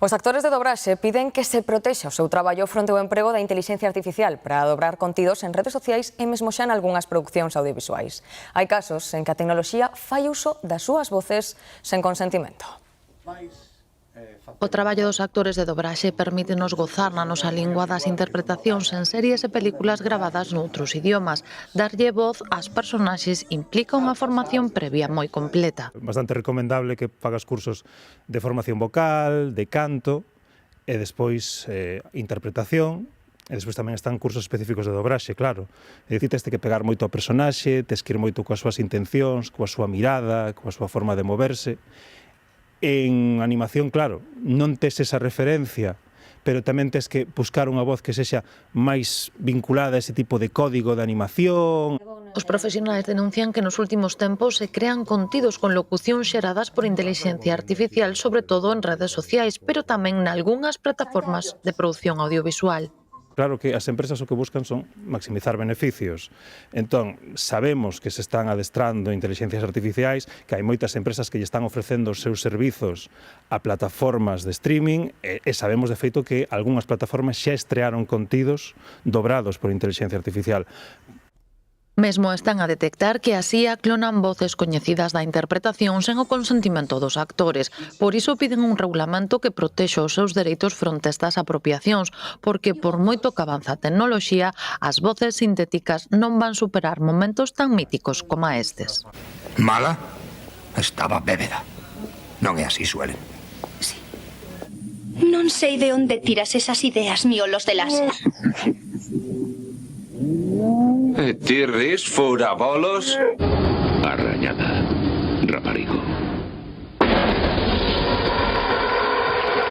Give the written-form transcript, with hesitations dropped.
Os actores de dobraxe piden que se protexa o seu traballo fronte ao emprego da inteligencia artificial para dobrar contidos en redes sociais e mesmo xa en algunhas producións audiovisuais. Hai casos en que a tecnoloxía fai uso das súas voces sen consentimento. O traballo dos actores de dobraxe permítenos gozar na nosa lingua das interpretacións en series e películas gravadas noutros idiomas. Darlle voz ás personaxes implica unha formación previa moi completa. Bastante recomendable que fagas cursos de formación vocal, de canto e despois interpretación. E despois tamén están cursos específicos de dobraxe, claro. É dicir, tes que pegar moito ao personaxe, tes que ir moito coas súas intencións, coa súa mirada, coa súa forma de moverse. En animación, claro, non tes esa referencia, pero tamén tes que buscar unha voz que sexa máis vinculada a ese tipo de código de animación. Os profesionais denuncian que nos últimos tempos se crean contidos con locucións xeradas por inteligencia artificial, sobre todo en redes sociais, pero tamén nalgunhas plataformas de produción audiovisual. Claro que as empresas o que buscan son maximizar beneficios. Entón, sabemos que se están adestrando inteligencias artificiais, que hai moitas empresas que lle están ofrecendo os seus servizos a plataformas de streaming e sabemos de feito que algunhas plataformas xa estrearon contidos dobrados por inteligencia artificial. Mesmo están a detectar que así clonan voces coñecidas da interpretación sen o consentimento dos actores. Por iso piden un regulamento que protexo os seus dereitos fronte a estas apropiacións, porque por moito que avanza a tecnoloxía, as voces sintéticas non van superar momentos tan míticos como estes. Mala? Estaba bébeda. Non é así, Suelen. Sí. Non sei de onde tiras esas ideas, miolos de láser. E ti ris, furabolos? Arrañada.